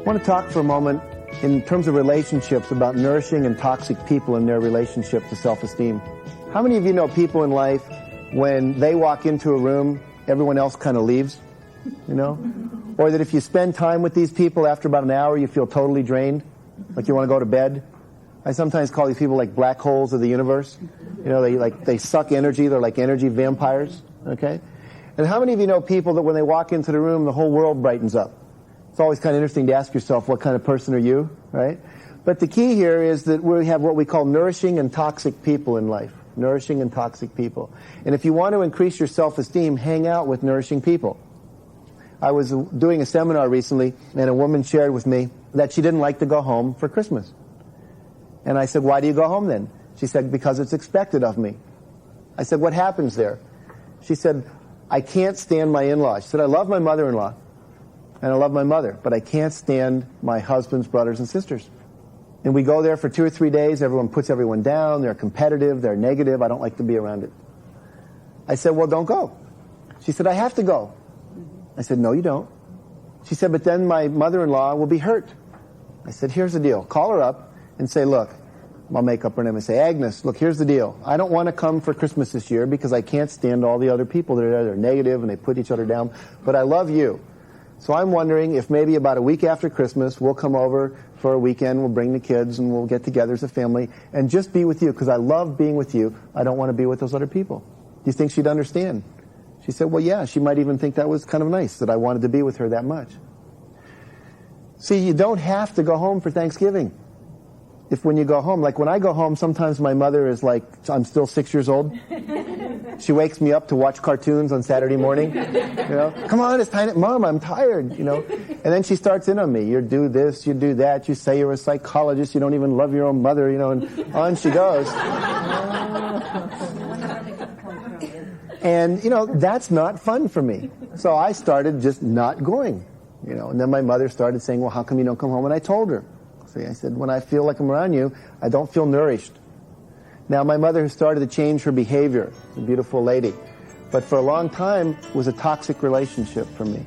I want to talk for a moment in terms of relationships about nourishing and toxic people in their relationship to self-esteem. How many of you know people in life, when they walk into a room, everyone else kind of leaves, you know? Or that if you spend time with these people, after about an hour, you feel totally drained, like you want to go to bed? I sometimes call these people like black holes of the universe. You know, they suck energy. They're like energy vampires, okay? And how many of you know people that when they walk into the room, the whole world brightens up? It's always kind of interesting to ask yourself, what kind of person are you, right? But the key here is that we have what we call nourishing and toxic people in life. Nourishing and toxic people. And if you want to increase your self-esteem, hang out with nourishing people. I was doing a seminar recently, and a woman shared with me that she didn't like to go home for Christmas. And I said, why do you go home then? She said, because it's expected of me. I said, what happens there? She said, I can't stand my in-laws. She said, I love my mother-in-law, and I love my mother, but I can't stand my husband's brothers and sisters. And we go there for 2 or 3 days. Everyone puts everyone down. They're competitive. They're negative. I don't like to be around it. I said, well, don't go. She said, I have to go. I said, no, you don't. She said, but then my mother-in-law will be hurt. I said, here's the deal. Call her up and say, look, I'll make up her name and say, Agnes, look, here's the deal. I don't want to come for Christmas this year because I can't stand all the other people that are there. They're negative and they put each other down. But I love you. So I'm wondering if maybe about a week after Christmas, we'll come over for a weekend, we'll bring the kids, and we'll get together as a family and just be with you, because I love being with you. I don't want to be with those other people. Do you think she'd understand? She said, well, yeah, she might even think that was kind of nice, that I wanted to be with her that much. See, you don't have to go home for Thanksgiving. If when you go home, like when I go home, sometimes my mother is like, I'm still 6 years old. She wakes me up to watch cartoons on Saturday morning. You know, come on, it's time. Mom, I'm tired, you know. And then she starts in on me. You do this, you do that. You say you're a psychologist. You don't even love your own mother, you know, and on she goes. And, you know, that's not fun for me. So I started just not going, you know. And then my mother started saying, well, how come you don't come home? And I told her. See, I said, when I feel like I'm around you, I don't feel nourished. Now, my mother has started to change her behavior. She's a beautiful lady. But for a long time, it was a toxic relationship for me.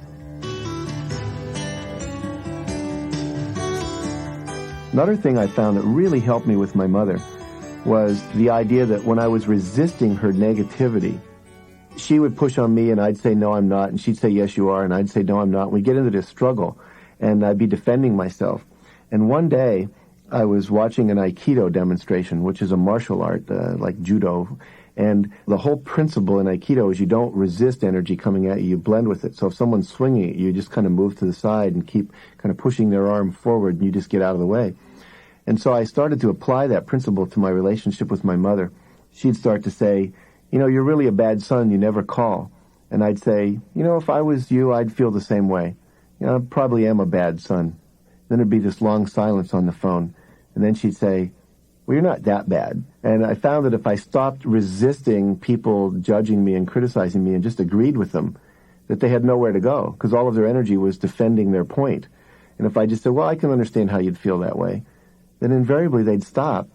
Another thing I found that really helped me with my mother was the idea that when I was resisting her negativity, she would push on me and I'd say, no, I'm not. And she'd say, yes, you are. And I'd say, no, I'm not. And we'd get into this struggle and I'd be defending myself. And one day, I was watching an Aikido demonstration, which is a martial art, like judo. And the whole principle in Aikido is you don't resist energy coming at you, you blend with it. So if someone's swinging at you, you just kind of move to the side and keep kind of pushing their arm forward, and you just get out of the way. And so I started to apply that principle to my relationship with my mother. She'd start to say, you know, you're really a bad son, you never call. And I'd say, you know, if I was you, I'd feel the same way. You know, I probably am a bad son. Then there'd be this long silence on the phone. And then she'd say, well, you're not that bad. And I found that if I stopped resisting people judging me and criticizing me and just agreed with them, that they had nowhere to go, because all of their energy was defending their point. And if I just said, well, I can understand how you'd feel that way, then invariably they'd stop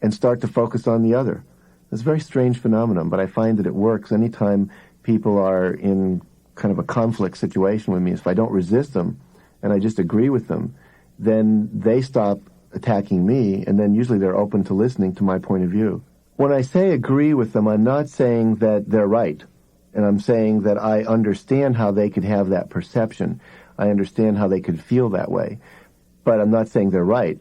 and start to focus on the other. It's a very strange phenomenon, but I find that it works anytime people are in kind of a conflict situation with me. If I don't resist them and I just agree with them, then they stop attacking me, and then usually they're open to listening to my point of view. When I say agree with them, I'm not saying that they're right, and I'm saying that I understand how they could have that perception. I understand how they could feel that way, but I'm not saying they're right.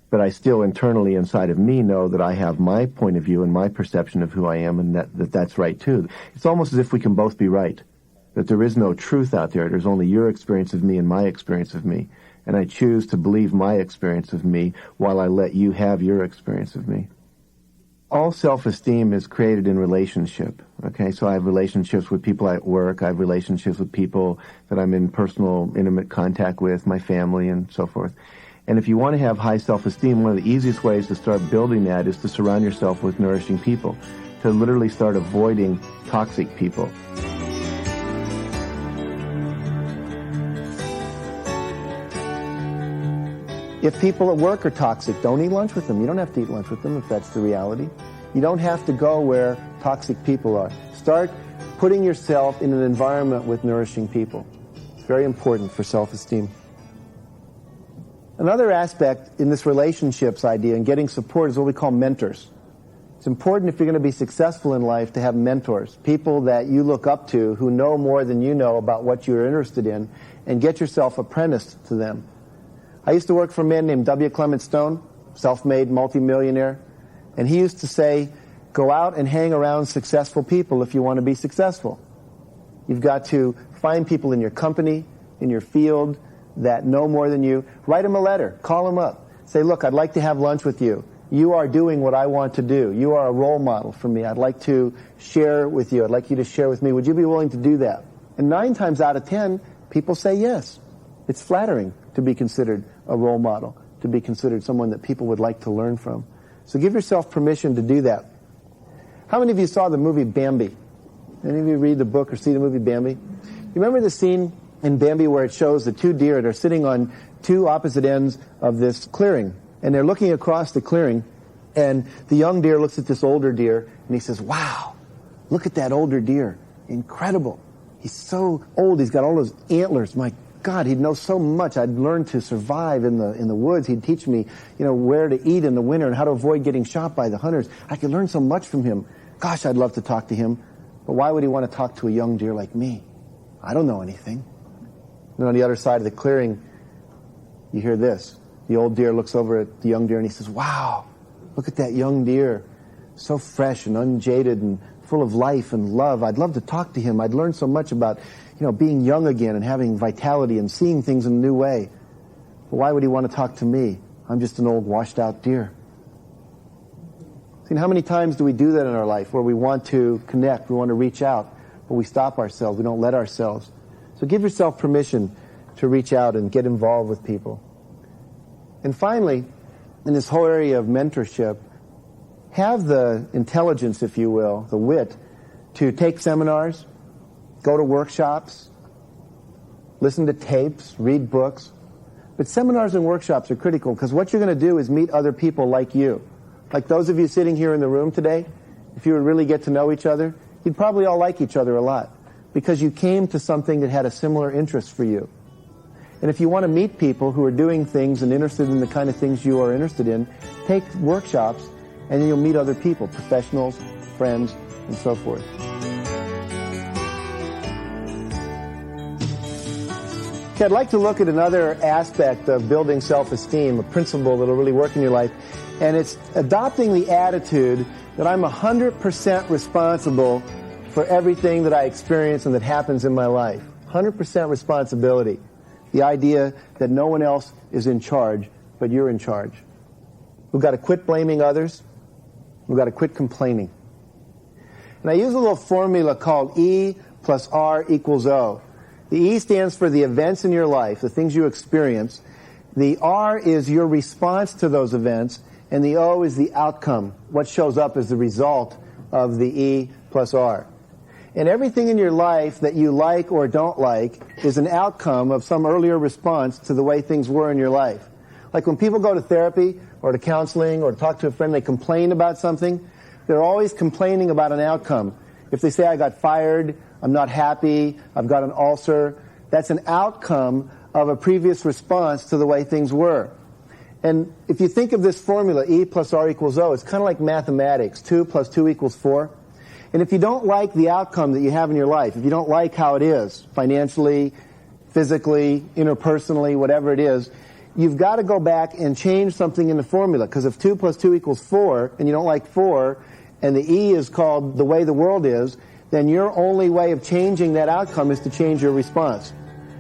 But I still internally inside of me know that I have my point of view and my perception of who I am, and that's right too. It's almost as if we can both be right, that there is no truth out there. There's only your experience of me and my experience of me. And I choose to believe my experience of me while I let you have your experience of me. All self-esteem is created in relationship, okay? So I have relationships with people at work. I have relationships with people that I'm in personal, intimate contact with, my family, and so forth. And if you want to have high self-esteem, one of the easiest ways to start building that is to surround yourself with nourishing people, to literally start avoiding toxic people. If people at work are toxic, don't eat lunch with them. You don't have to eat lunch with them if that's the reality. You don't have to go where toxic people are. Start putting yourself in an environment with nourishing people. It's very important for self-esteem. Another aspect in this relationships idea and getting support is what we call mentors. It's important if you're going to be successful in life to have mentors, people that you look up to who know more than you know about what you're interested in, and get yourself apprenticed to them. I used to work for a man named W. Clement Stone, self-made multimillionaire, and he used to say, go out and hang around successful people if you want to be successful. You've got to find people in your company, in your field, that know more than you. Write them a letter. Call them up. Say, look, I'd like to have lunch with you. You are doing what I want to do. You are a role model for me. I'd like to share with you. I'd like you to share with me. Would you be willing to do that? And 9 times out of 10, people say yes. It's flattering to be considered a role model, to be considered someone that people would like to learn from. So give yourself permission to do that. How many of you saw the movie Bambi? Any of you read the book or see the movie Bambi? You remember the scene in Bambi where it shows the 2 deer that are sitting on 2 opposite ends of this clearing, and they're looking across the clearing, and the young deer looks at this older deer, and he says, wow, look at that older deer. Incredible. He's so old. He's got all those antlers. My God, he'd know so much. I'd learn to survive in the woods. He'd teach me, where to eat in the winter and how to avoid getting shot by the hunters. I could learn so much from him. Gosh, I'd love to talk to him. But why would he want to talk to a young deer like me? I don't know anything. And on the other side of the clearing, you hear this. The old deer looks over at the young deer and he says, wow, look at that young deer. So fresh and unjaded and full of life and love. I'd love to talk to him. I'd learn so much about, being young again and having vitality and seeing things in a new way. But why would he want to talk to me? I'm just an old washed out deer. See, how many times do we do that in our life where we want to connect, we want to reach out, but we stop ourselves, we don't let ourselves. So give yourself permission to reach out and get involved with people. And finally, in this whole area of mentorship, have the intelligence, if you will, the wit, to take seminars, go to workshops, listen to tapes, read books. But seminars and workshops are critical because what you're going to do is meet other people like you. Like those of you sitting here in the room today, if you would really get to know each other, you'd probably all like each other a lot because you came to something that had a similar interest for you. And if you want to meet people who are doing things and interested in the kind of things you are interested in, take workshops and then you'll meet other people, professionals, friends, and so forth. Okay, I'd like to look at another aspect of building self-esteem, a principle that will really work in your life, and it's adopting the attitude that I'm 100% responsible for everything that I experience and that happens in my life. 100% responsibility. The idea that no one else is in charge, but you're in charge. We've got to quit blaming others. We've got to quit complaining. And I use a little formula called E plus R equals O. The E stands for the events in your life, the things you experience. The R is your response to those events, and the O is the outcome, what shows up as the result of the E plus R. And everything in your life that you like or don't like is an outcome of some earlier response to the way things were in your life. Like when people go to therapy or to counseling or talk to a friend, they complain about something, they're always complaining about an outcome. If they say, I got fired, I'm not happy, I've got an ulcer, that's an outcome of a previous response to the way things were. And if you think of this formula, E plus R equals O, it's kind of like mathematics. 2 plus 2 equals 4. And if you don't like the outcome that you have in your life, if you don't like how it is, financially, physically, interpersonally, whatever it is, you've got to go back and change something in the formula. Because if 2 plus 2 equals 4, and you don't like 4, and the E is called the way the world is, then your only way of changing that outcome is to change your response.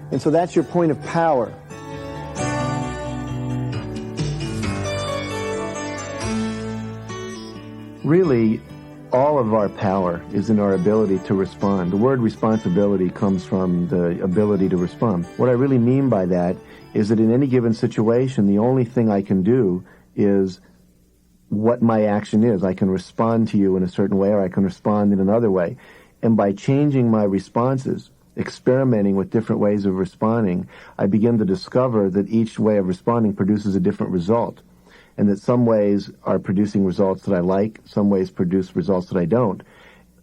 And so that's your point of power. Really, all of our power is in our ability to respond. The word responsibility comes from the ability to respond. What I really mean by that is that in any given situation, the only thing I can do is what my action is. I can respond to you in a certain way, or I can respond in another way. And by changing my responses, experimenting with different ways of responding, I begin to discover that each way of responding produces a different result. And that some ways are producing results that I like, some ways produce results that I don't.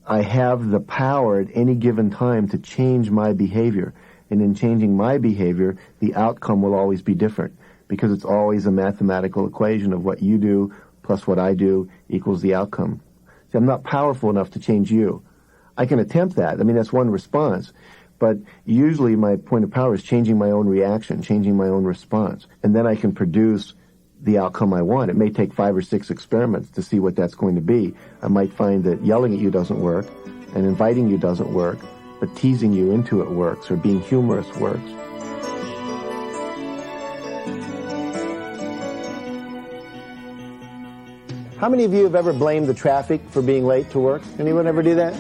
I have the power at any given time to change my behavior. And in changing my behavior, the outcome will always be different. because it's always a mathematical equation of what you do plus what I do equals the outcome. See, I'm not powerful enough to change you. I can attempt that. I mean, that's one response. But usually my point of power is changing my own reaction, changing my own response. And then I can produce the outcome I want. It may take 5 or 6 experiments to see what that's going to be. I might find that yelling at you doesn't work, and inviting you doesn't work, but teasing you into it works, or being humorous works. How many of you have ever blamed the traffic for being late to work? Anyone ever do that?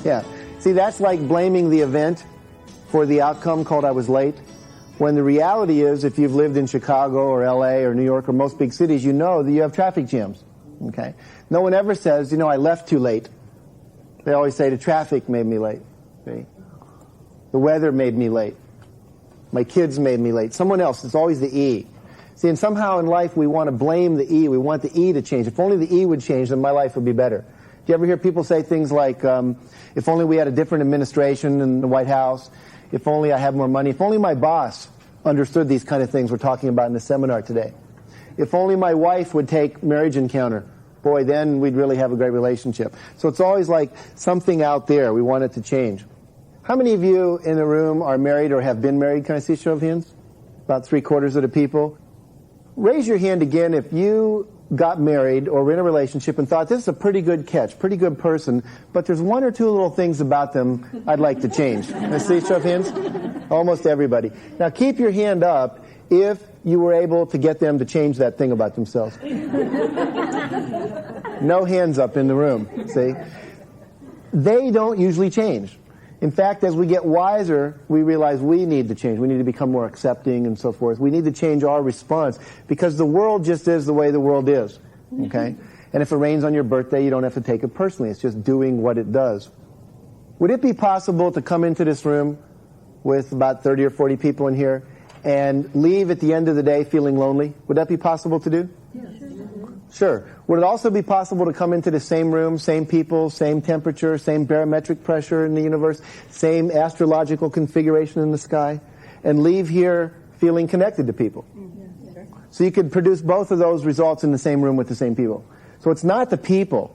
Yeah. See, that's like blaming the event for the outcome called I was late. When the reality is, if you've lived in Chicago or LA or New York or most big cities, you know that you have traffic jams. Okay? No one ever says, I left too late. They always say the traffic made me late. See? The weather made me late. My kids made me late. Someone else. It's always the E. See, and somehow in life we want to blame the E. We want the E to change. If only the E would change, then my life would be better. Do you ever hear people say things like, if only we had a different administration in the White House, if only I had more money, if only my boss understood these kind of things we're talking about in the seminar today, if only my wife would take Marriage Encounter, boy, then we'd really have a great relationship. So it's always like something out there. We want it to change. How many of you in the room are married or have been married? Can I see a show of hands? About 3/4 of the people. Raise your hand again if you got married or were in a relationship and thought, this is a pretty good catch, pretty good person, but there's 1 or 2 little things about them I'd like to change. Let's see, show of hands. Almost everybody. Now keep your hand up if you were able to get them to change that thing about themselves. No hands up in the room, see? They don't usually change. In fact, as we get wiser, we realize we need to change. We need to become more accepting and so forth. We need to change our response because the world just is the way the world is. Okay? And if it rains on your birthday, you don't have to take it personally. It's just doing what it does. Would it be possible to come into this room with about 30 or 40 people in here and leave at the end of the day feeling lonely? Would that be possible to do? Yes. Sure. Would it also be possible to come into the same room, same people, same temperature, same barometric pressure in the universe, same astrological configuration in the sky, and leave here feeling connected to people? Yes. So you could produce both of those results in the same room with the same people. So it's not the people.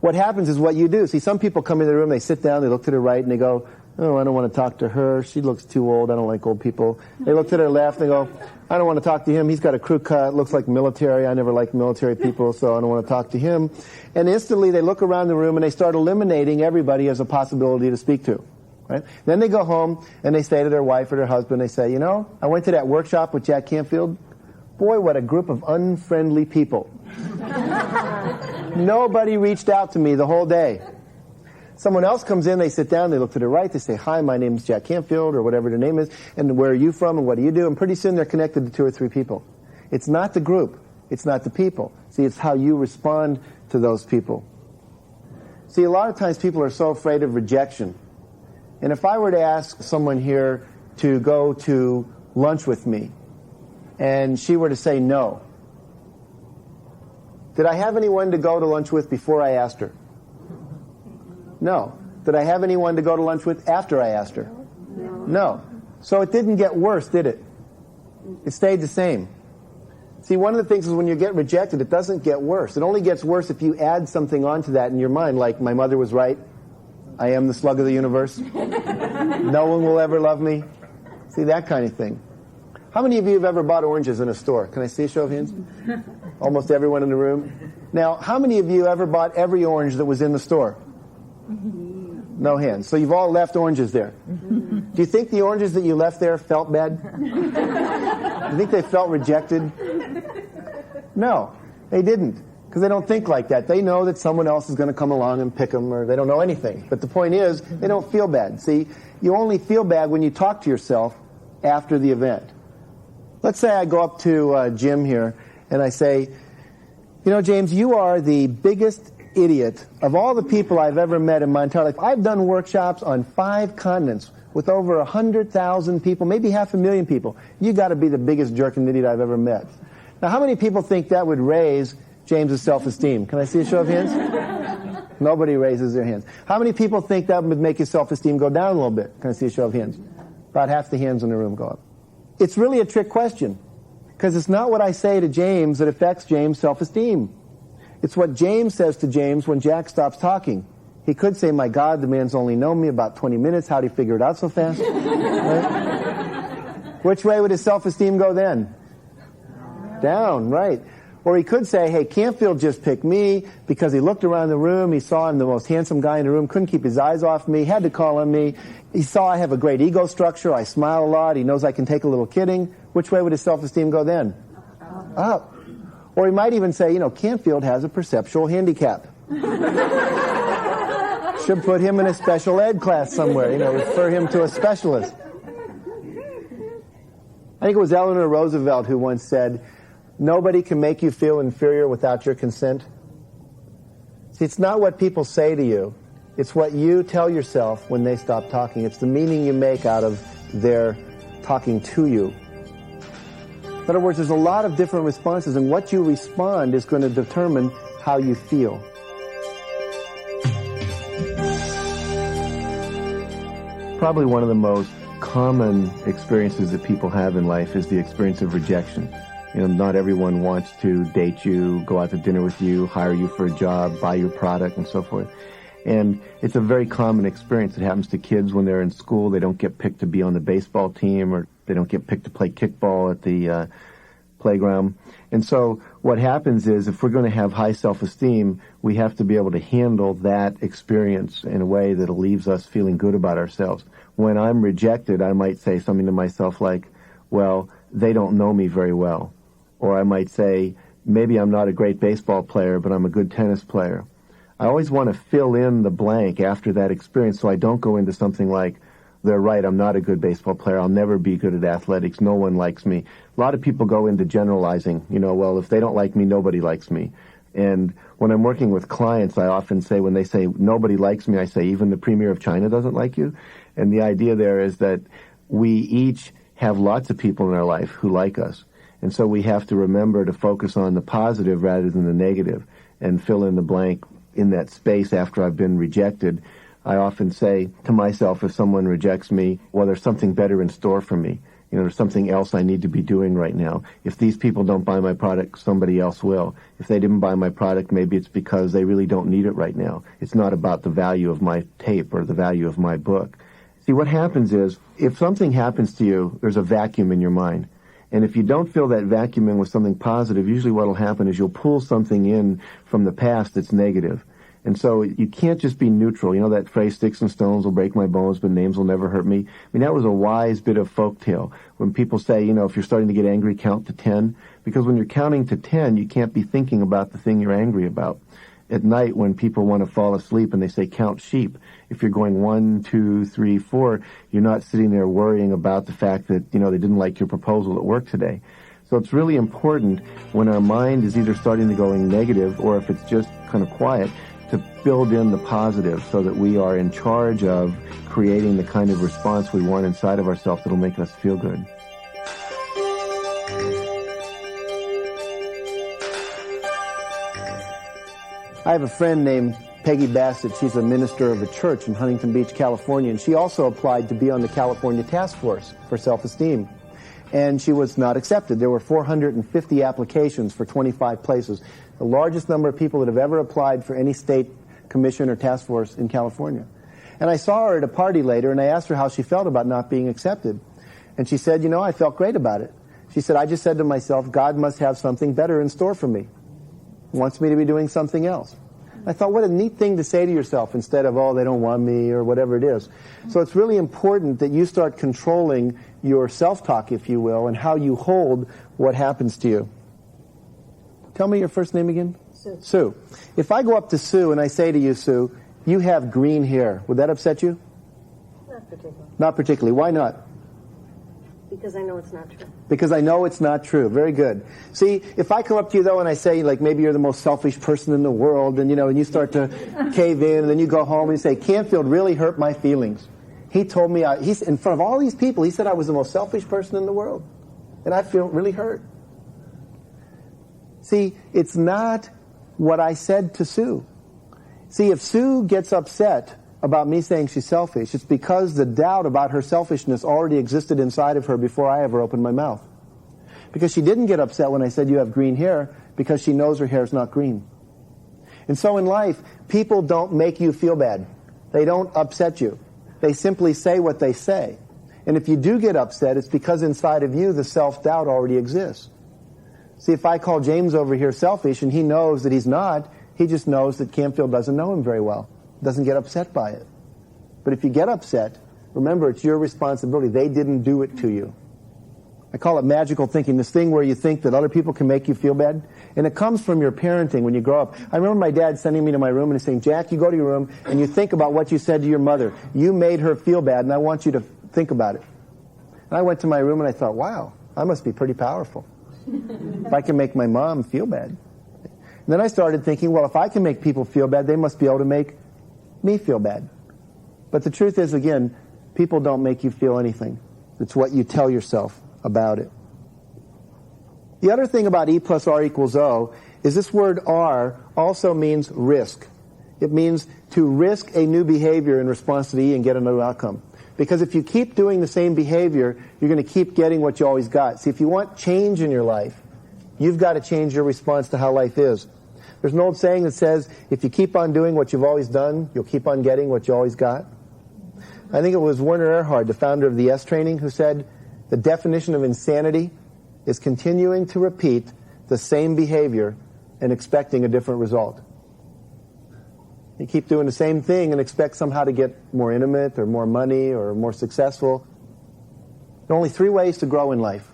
What happens is what you do. See, some people come into the room, they sit down, they look to their right, and they go, oh, I don't want to talk to her. She looks too old. I don't like old people. They look to their left. They go, I don't want to talk to him. He's got a crew cut. Looks like military. I never liked military people, so I don't want to talk to him. And instantly they look around the room and they start eliminating everybody as a possibility to speak to. Right? Then they go home and they say to their wife or their husband, they say, I went to that workshop with Jack Canfield. Boy, what a group of unfriendly people. Nobody reached out to me the whole day. Someone else comes in, they sit down, they look to the right, they say, hi, my name is Jack Canfield, or whatever their name is, and where are you from, and what do you do? And pretty soon they're connected to 2 or 3 people. It's not the group. It's not the people. See, it's how you respond to those people. See, a lot of times people are so afraid of rejection. And if I were to ask someone here to go to lunch with me, and she were to say no, did I have anyone to go to lunch with before I asked her? No. Did I have anyone to go to lunch with after I asked her? No. So it didn't get worse, did it? It stayed the same. See, one of the things is when you get rejected, it doesn't get worse. It only gets worse if you add something onto that in your mind, like my mother was right, I am the slug of the universe, no one will ever love me. See, that kind of thing. How many of you have ever bought oranges in a store? Can I see a show of hands? Almost everyone in the room. Now, how many of you ever bought every orange that was in the store? No hands. So you've all left oranges there. Do you think the oranges that you left there felt bad? Do you think they felt rejected? No, they didn't. Because they don't think like that. They know that someone else is going to come along and pick them, or they don't know anything. But the point is, they don't feel bad. See, you only feel bad when you talk to yourself after the event. Let's say I go up to Jim here, and I say, James, you are the biggest idiot of all the people I've ever met in my entire life. I've done workshops on 5 continents with over 100,000 people, maybe 500,000 people. You got to be the biggest jerk and idiot I've ever met. Now, how many people think that would raise James's self-esteem? Can I see a show of hands? Nobody raises their hands. How many people think that would make his self-esteem go down a little bit? Can I see a show of hands? About half the hands in the room go up. It's really a trick question. Because it's not what I say to James that affects James' self-esteem. It's what James says to James when Jack stops talking. He could say, my God, the man's only known me about 20 minutes. How'd he figure it out so fast? Right? Which way would his self-esteem go then? Down, right. Or he could say, hey, Canfield just picked me because he looked around the room, he saw I'm the most handsome guy in the room, couldn't keep his eyes off me, had to call on me. He saw I have a great ego structure, I smile a lot, he knows I can take a little kidding. Which way would his self-esteem go then? Up. Or he might even say, Canfield has a perceptual handicap. Should put him in a special ed class somewhere, refer him to a specialist. I think it was Eleanor Roosevelt who once said, nobody can make you feel inferior without your consent. See, it's not what people say to you. It's what you tell yourself when they stop talking. It's the meaning you make out of their talking to you. In other words, there's a lot of different responses, and what you respond is going to determine how you feel. Probably one of the most common experiences that people have in life is the experience of rejection. Not everyone wants to date you, go out to dinner with you, hire you for a job, buy your product, and so forth. And it's a very common experience. It happens to kids when they're in school. They don't get picked to be on the baseball team, or they don't get picked to play kickball at the playground. And so what happens is, if we're going to have high self-esteem, we have to be able to handle that experience in a way that leaves us feeling good about ourselves. When I'm rejected, I might say something to myself like, well, they don't know me very well. Or I might say, maybe I'm not a great baseball player, but I'm a good tennis player. I always want to fill in the blank after that experience so I don't go into something like, they're right, I'm not a good baseball player, I'll never be good at athletics, no one likes me. A lot of people go into generalizing, well, if they don't like me, nobody likes me. And when I'm working with clients, I often say, when they say, nobody likes me, I say, even the Premier of China doesn't like you. And the idea there is that we each have lots of people in our life who like us. And so we have to remember to focus on the positive rather than the negative and fill in the blank in that space after I've been rejected. I often say to myself, if someone rejects me, well, there's something better in store for me. There's something else I need to be doing right now. If these people don't buy my product, somebody else will. If they didn't buy my product, maybe it's because they really don't need it right now. It's not about the value of my tape or the value of my book. See, what happens is, if something happens to you, there's a vacuum in your mind. And if you don't fill that vacuum in with something positive, usually what will happen is you'll pull something in from the past that's negative. And so you can't just be neutral. That phrase, sticks and stones will break my bones, but names will never hurt me. That was a wise bit of folktale. When people say, if you're starting to get angry, count to 10. Because when you're counting to 10, you can't be thinking about the thing you're angry about. At night, when people want to fall asleep and they say, count sheep, if you're going 1, 2, 3, 4, you're not sitting there worrying about the fact that, they didn't like your proposal at work today. So it's really important when our mind is either starting to go negative or if it's just kind of quiet, to build in the positive so that we are in charge of creating the kind of response we want inside of ourselves that'll make us feel good. I have a friend named Peggy Bassett. She's a minister of a church in Huntington Beach, California, and she also applied to be on the California Task Force for Self-Esteem. And she was not accepted. There were 450 applications for 25 places, the largest number of people that have ever applied for any state commission or task force in California. And I saw her at a party later, and I asked her how she felt about not being accepted. And she said, I felt great about it. She said, I just said to myself, God must have something better in store for me. He wants me to be doing something else. I thought, what a neat thing to say to yourself instead of, oh, they don't want me or whatever it is. So it's really important that you start controlling your self-talk, if you will, and how you hold what happens to you. Tell me your first name again. Sue. Sue. If I go up to Sue and I say to you, Sue, you have green hair, would that upset you? Not particularly. Not particularly. Why not? Because I know it's not true. Because I know it's not true. Very good. See, if I come up to you, though, and I say, like, maybe you're the most selfish person in the world, and, and you start to cave in, and then you go home and you say, Canfield really hurt my feelings. He told me, he's in front of all these people, he said I was the most selfish person in the world. And I feel really hurt. See, it's not what I said to Sue. See, if Sue gets upset about me saying she's selfish, it's because the doubt about her selfishness already existed inside of her before I ever opened my mouth. Because she didn't get upset when I said you have green hair, because she knows her hair is not green. And so in life, people don't make you feel bad. They don't upset you. They simply say what they say. And if you do get upset, it's because inside of you the self-doubt already exists. See, if I call James over here selfish and he knows that he's not, he just knows that Canfield doesn't know him very well. Doesn't get upset by it. But if you get upset, remember, it's your responsibility. They didn't do it to you. I call it magical thinking, this thing where you think that other people can make you feel bad. And it comes from your parenting when you grow up. I remember my dad sending me to my room and saying, Jack, you go to your room and you think about what you said to your mother. You made her feel bad, and I want you to think about it. And I went to my room and I thought, wow, I must be pretty powerful if I can make my mom feel bad. And then I started thinking, well, if I can make people feel bad, they must be able to make me feel bad. But the truth is, again, people don't make you feel anything. It's what you tell yourself about it. The other thing about E plus R equals O is this word R also means risk. It means to risk a new behavior in response to the E and get another outcome. Because if you keep doing the same behavior, you're going to keep getting what you always got. See, if you want change in your life, you've got to change your response to how life is. There's an old saying that says, if you keep on doing what you've always done, you'll keep on getting what you always got. I think it was Werner Erhard, the founder of the S Training, who said, the definition of insanity is continuing to repeat the same behavior and expecting a different result. You keep doing the same thing and expect somehow to get more intimate or more money or more successful. There are only 3 ways to grow in life.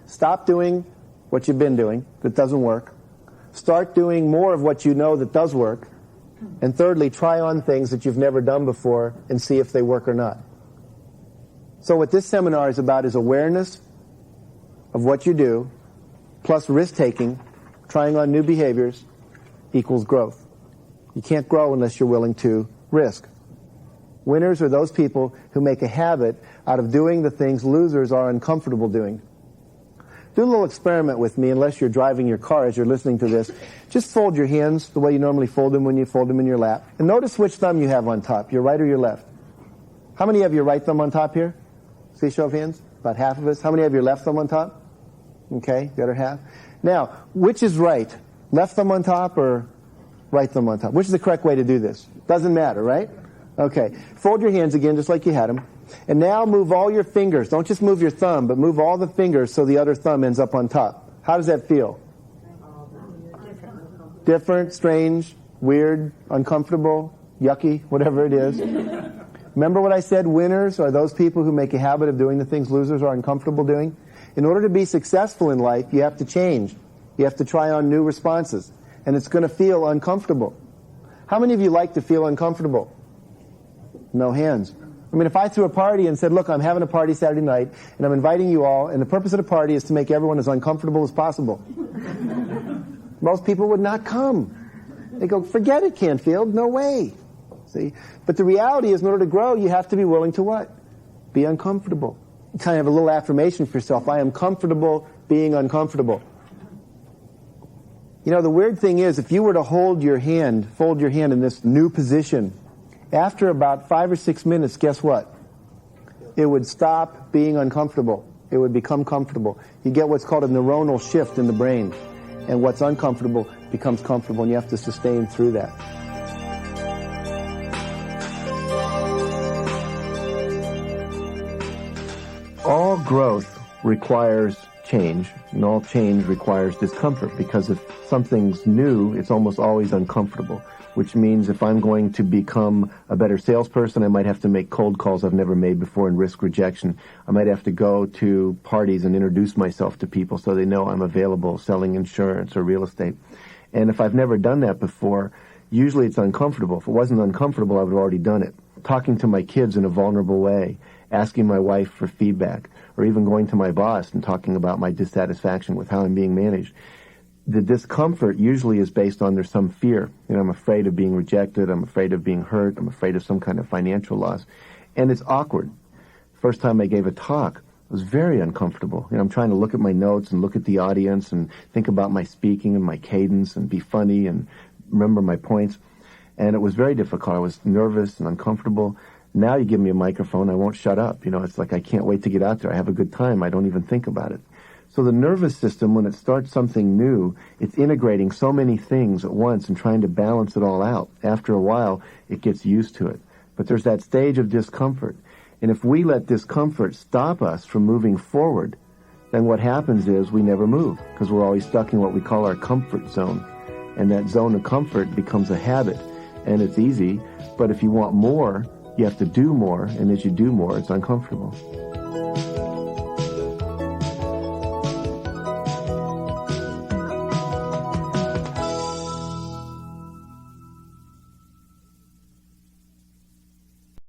Stop doing what you've been doing that doesn't work. Start doing more of what you know that does work. And thirdly, try on things that you've never done before and see if they work or not. So what this seminar is about is awareness of what you do, plus risk-taking, trying on new behaviors, equals growth. You can't grow unless you're willing to risk. Winners are those people who make a habit out of doing the things losers are uncomfortable doing. Do a little experiment with me, unless you're driving your car as you're listening to this. Just fold your hands the way you normally fold them when you fold them in your lap. And notice which thumb you have on top, your right or your left. How many have your right thumb on top here? See, show of hands? About half of us. How many have your left thumb on top? Okay, the other half. Now, which is right? Left thumb on top or right thumb on top? Which is the correct way to do this? Doesn't matter, right? Okay. Fold your hands again just like you had them. And now move all your fingers. Don't just move your thumb, but move all the fingers so the other thumb ends up on top. How does that feel? Different, strange, weird, uncomfortable, yucky, whatever it is. Remember what I said? Winners are those people who make a habit of doing the things losers are uncomfortable doing. In order to be successful in life, you have to change. You have to try on new responses. And it's going to feel uncomfortable. How many of you like to feel uncomfortable? No hands. I mean, if I threw a party and said, look, I'm having a party Saturday night, and I'm inviting you all, and the purpose of the party is to make everyone as uncomfortable as possible. Most people would not come. They go, forget it, Canfield, no way. See? But the reality is, in order to grow, you have to be willing to what? Be uncomfortable. Kind of a little affirmation for yourself. I am comfortable being uncomfortable. You know, the weird thing is, if you were to fold your hand in this new position, after about 5 or 6 minutes, guess what? It would stop being uncomfortable. It would become comfortable. You get what's called a neuronal shift in the brain. And what's uncomfortable becomes comfortable, and you have to sustain through that. All growth requires change, and all change requires discomfort, because if something's new, it's almost always uncomfortable, which means if I'm going to become a better salesperson, I might have to make cold calls I've never made before and risk rejection. I might have to go to parties and introduce myself to people so they know I'm available selling insurance or real estate. And if I've never done that before, usually it's uncomfortable. If it wasn't uncomfortable, I would have already done it. Talking to my kids in a vulnerable way, asking my wife for feedback, or even going to my boss and talking about my dissatisfaction with how I'm being managed. The discomfort usually is based on there's some fear. You know, I'm afraid of being rejected, I'm afraid of being hurt, I'm afraid of some kind of financial loss. And it's awkward. First time I gave a talk, it was very uncomfortable. You know, I'm trying to look at my notes and look at the audience and think about my speaking and my cadence and be funny and remember my points. And it was very difficult. I was nervous and uncomfortable. Now you give me a microphone, I won't shut up. You know, it's like I can't wait to get out there. I have a good time. I don't even think about it. So the nervous system, when it starts something new, it's integrating so many things at once and trying to balance it all out. After a while, it gets used to it. But there's that stage of discomfort. And if we let discomfort stop us from moving forward, then what happens is we never move because we're always stuck in what we call our comfort zone. And that zone of comfort becomes a habit. And it's easy, but if you want more, you have to do more. And as you do more, it's uncomfortable.